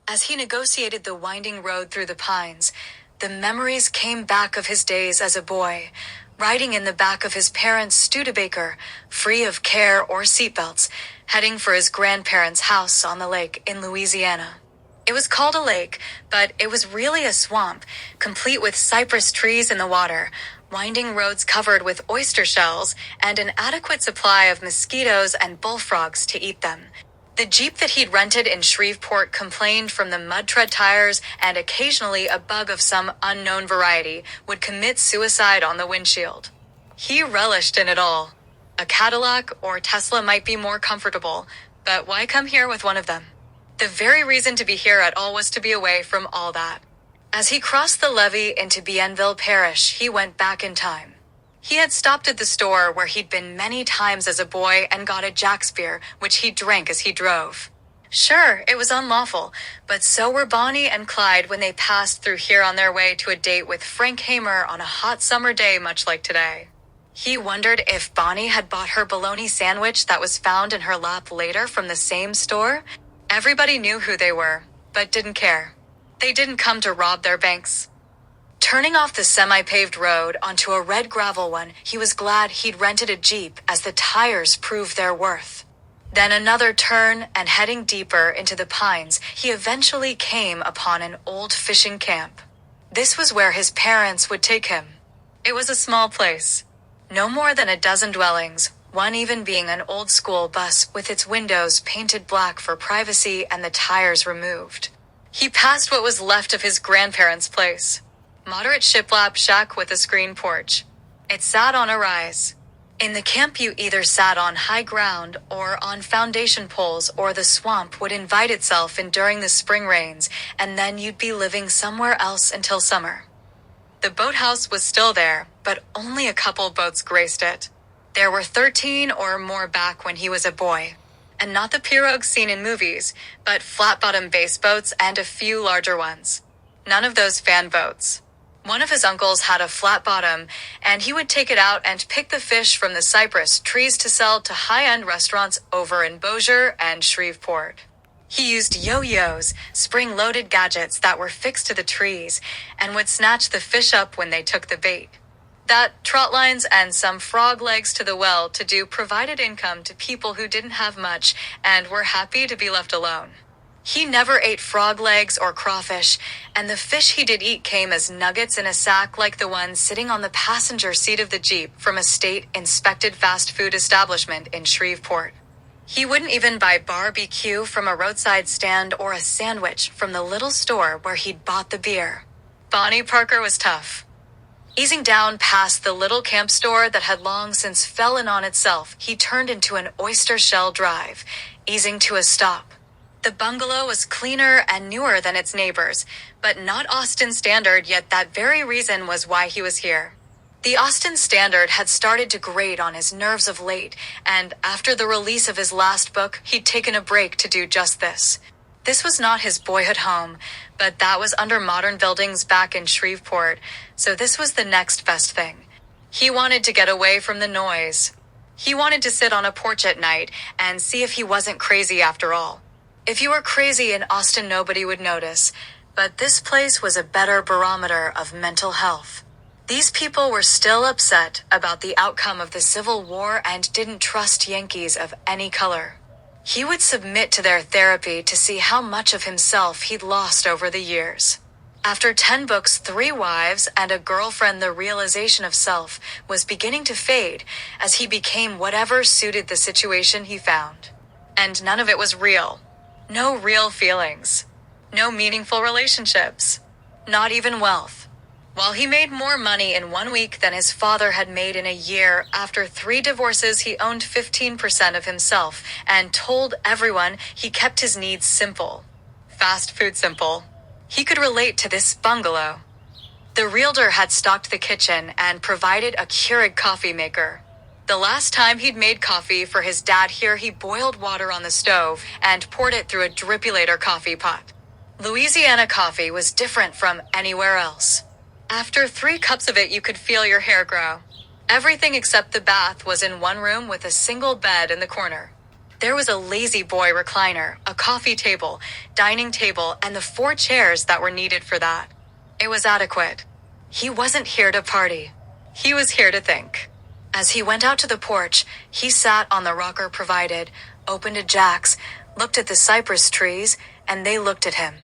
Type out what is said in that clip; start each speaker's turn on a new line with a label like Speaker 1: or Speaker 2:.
Speaker 1: As he negotiated the winding road through the pines, the memories came back of his days as a boy, riding in the back of his parents' Studebaker, free of care or seatbelts, heading for his grandparents' house on the lake in Louisiana. It was called a lake, but it was really a swamp, complete with cypress trees in the water, winding roads covered with oyster shells, and an adequate supply of mosquitoes and bullfrogs to eat them. The Jeep that he'd rented in Shreveport complained from the mud-tread tires, and occasionally a bug of some unknown variety would commit suicide on the windshield. He relished in it all. A Cadillac or Tesla might be more comfortable, but why come here with one of them? The very reason to be here at all was to be away from all that. As he crossed the levee into Bienville Parish, he went back in time. He had stopped at the store where he'd been many times as a boy and got a Jack's beer, which he drank as he drove. Sure, it was unlawful, but so were Bonnie and Clyde when they passed through here on their way to a date with Frank Hamer on a hot summer day much like today. He wondered if Bonnie had bought her bologna sandwich that was found in her lap later from the same store. Everybody knew who they were, but didn't care. They didn't come to rob their banks. Turning off the semi-paved road onto a red gravel one, he was glad he'd rented a Jeep as the tires proved their worth. Then another turn, and heading deeper into the pines, he eventually came upon an old fishing camp. This was where his parents would take him. It was a small place. No more than a dozen dwellings, one even being an old-school bus with its windows painted black for privacy and the tires removed. He passed what was left of his grandparents' place. Moderate shiplap shack with a screen porch. It sat on a rise. In the camp you either sat on high ground or on foundation poles, or the swamp would invite itself in during the spring rains, and then you'd be living somewhere else until summer. The boathouse was still there, but only a couple boats graced it. There were 13 or more back when he was a boy. And not the pirogues seen in movies, but flat-bottom bass boats and a few larger ones. None of those fan boats. One of his uncles had a flat bottom, and he would take it out and pick the fish from the cypress trees to sell to high-end restaurants over in Bossier and Shreveport. He used yo-yos, spring-loaded gadgets that were fixed to the trees, and would snatch the fish up when they took the bait. That, trot lines, and some frog legs to the well to do provided income to people who didn't have much and were happy to be left alone. He never ate frog legs or crawfish, and the fish he did eat came as nuggets in a sack like the one sitting on the passenger seat of the Jeep from a state-inspected fast food establishment in Shreveport. He wouldn't even buy barbecue from a roadside stand or a sandwich from the little store where he'd bought the beer. Bonnie Parker was tough. Easing down past the little camp store that had long since fallen on itself, he turned into an oyster shell drive, easing to a stop. The bungalow was cleaner and newer than its neighbors, but not Austin Standard, yet that very reason was why he was here. The Austin Standard had started to grate on his nerves of late, and after the release of his last book, he'd taken a break to do just this. This was not his boyhood home, but that was under modern buildings back in Shreveport, so this was the next best thing. He wanted to get away from the noise. He wanted to sit on a porch at night and see if he wasn't crazy after all. If you were crazy in Austin, nobody would notice, but this place was a better barometer of mental health. These people were still upset about the outcome of the Civil War and didn't trust Yankees of any color. He would submit to their therapy to see how much of himself he'd lost over the years. After 10 books, 3 wives, and a girlfriend, the realization of self was beginning to fade as he became whatever suited the situation he found. And none of it was real. No real feelings. No meaningful relationships. Not even wealth. While he made more money in 1 week than his father had made in a year, after 3 divorces he owned 15% of himself and told everyone he kept his needs simple. Fast food simple. He could relate to this bungalow. The realtor had stocked the kitchen and provided a Keurig coffee maker. The last time he'd made coffee for his dad here, he boiled water on the stove and poured it through a dripulator coffee pot. Louisiana coffee was different from anywhere else. After 3 cups of it, you could feel your hair grow. Everything except the bath was in one room with a single bed in the corner. There was a lazy boy recliner, a coffee table, dining table, and the 4 chairs that were needed for that. It was adequate. He wasn't here to party. He was here to think. As he went out to the porch, he sat on the rocker provided, opened a Jack's, looked at the cypress trees, and they looked at him.